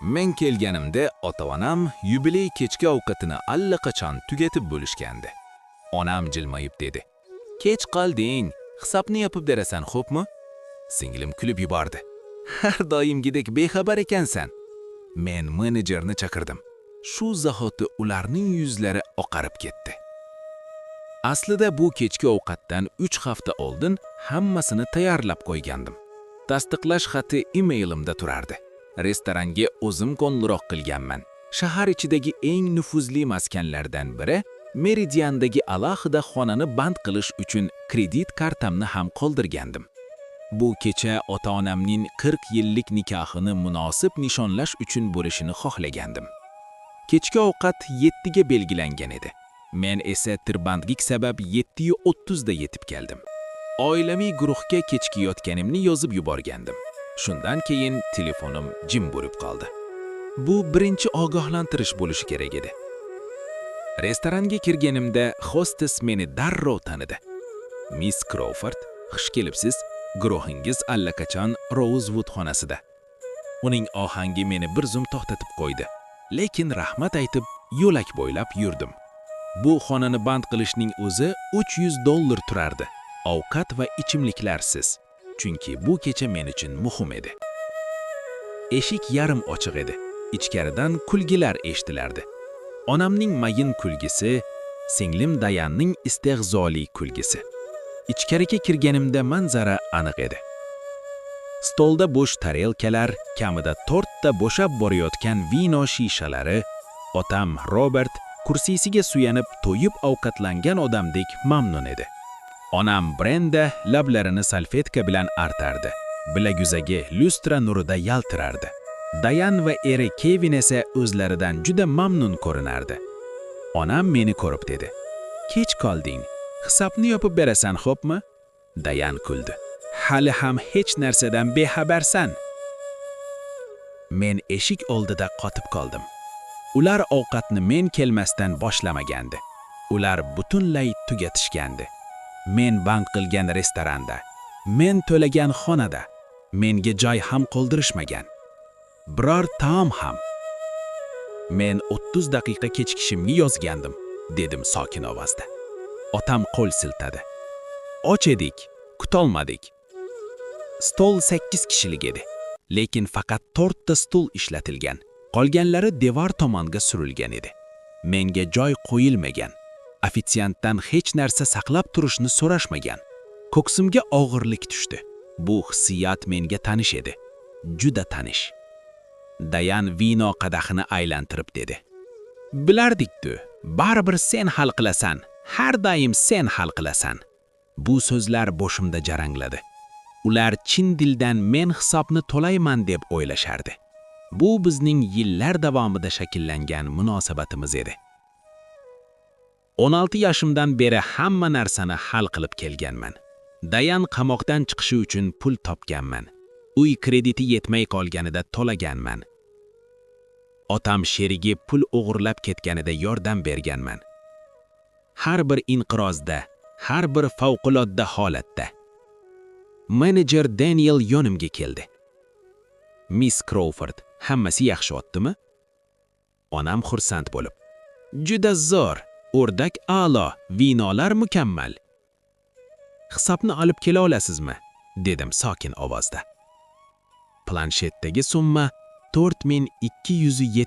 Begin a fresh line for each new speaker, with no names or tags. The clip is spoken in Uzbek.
Men kelganimda ota-onam yubiley kechki ovqatini allaqachon tugatib bo'lishgandi. Onam jilmayib dedi: "Kech qolding, hisobni yopib berasan, xo'pmi?" Singlim kulib yubordi: "Har doimgidek bexabar ekansan." Men menejerni chaqirdim. Shu zahoti ularning yuzlari oqarib ketdi. Aslida bu kechki ovqatdan 3 hafta oldin hammasini tayyorlab qo'ygandim. Tasdiqlash xati emailimda turardi. Restoranga o'zim qo'ng'iroq qilganman. Shahar ichidagi eng nufuzli maskanlardan biri Meridiandagi alohida xonani band qilish uchun kredit kartamni ham qoldirgandim. Bu kecha ota-onamning 40 yillik nikohini munosib nishonlash uchun bo'lishini xohlagandim. Kechki ovqat 7 ga belgilangan edi. Men esa tirbandlik sabab 7:30 da yetib keldim. Oilaviy guruhga kechki yotganimni yozib yuborgandim. Shundan keyin telefonim jim bo'lib qoldi. Bu birinchi ogohlantirish bo'lishi kerak edi. Restoranga kirganimda hostess meni darrov tanidi. Miss Crawford, xush kelibsiz. Guruhingiz allaqachon Rosewood xonasida. Uning ohangi meni bir zum to'xtatib qo'ydi. Lekin rahmat aytib, yo'lak bo'ylab yurdim. Bu xonani band qilishning o'zi $300 turardi. Ovqat va ichimliklarsiz. Chunki bu kecha men uchun muhim edi. Eshik yarim ochiq edi. Ichkaridan kulgilar eshitilardi. Onamning mayin kulgisi, singlim Dayanning istehzoli kulgisi. Ichkariga kirganimda manzara aniq edi. Stolda bo'sh tarelkalar, kamida 4 ta bo'shab borayotgan vino shishalari, otam Robert kursisiga suyanib to'yib ovqatlangan odamdek mamnun edi. Onam Brenda lablarini salfetka bilan artardi. Bilaguzagi lustra nurida yaltirardi. Dayan va eri Kevin esa o'zlaridan juda mamnun ko'rinardi. Onam meni ko'rib dedi: "Kech qolding. Hisobni yopib berasan, xo'pmi?" Dayan kuldi. "Hali ham hech narsadan bexabarsan." Men eshik oldida qotib qoldim. Ular ovqatni men kelmasdan boshlamagandi. Ular butunlay tugatishgandi. Men band qilgan restoranda, men to'lagan xonada, menga joy ham qoldirishmagan. Biror taom ham. Men 30 daqiqa kechikishimni yozgandim, dedim sokin ovozda. Otam qo'l siltadi. Och edik, kutolmadik. Stol 8 kishilik edi, lekin faqat 4 ta stul ishlatilgan. Qolganlari devor tomonga surilgan edi. Menga joy qo'yilmagan. Ofitsiantdan hech narsa saqlab turishni so'rashmagan. Ko'ksimga og'irlik tushdi. Bu hissiyat menga tanish edi. Juda tanish. Dayan vino qadahini aylantirib dedi: "Bilardik-ku, baribir sen hal qilasan. Har doim sen hal qilasan." Bu so'zlar boshimda jarangladi. Ular chin dildan men hisobni to'layman deb o'ylashardi. Bu bizning yillar davomida shakllangan munosabatimiz edi. 16 yoshimdan beri hamma narsani hal qilib kelganman. Dayan qamoqdan chiqishi uchun pul topganman. Uy krediti yetmay qolganida to'laganman. Otam sherigi pul o'g'irlab ketganida yordam berganman. Har bir inqirozda, har bir favqulodda holatda. Menejer Daniel yonimga keldi. "Miss Crawford, hammasi yaxshi o'tdimi?" Onam xursand bo'lib: "Juda zo'r, o'rdak a'lo, vinolar mukammal. Hisobni olib kela olasizmi?" dedim sokin ovozda. Planshetdagi summa 4270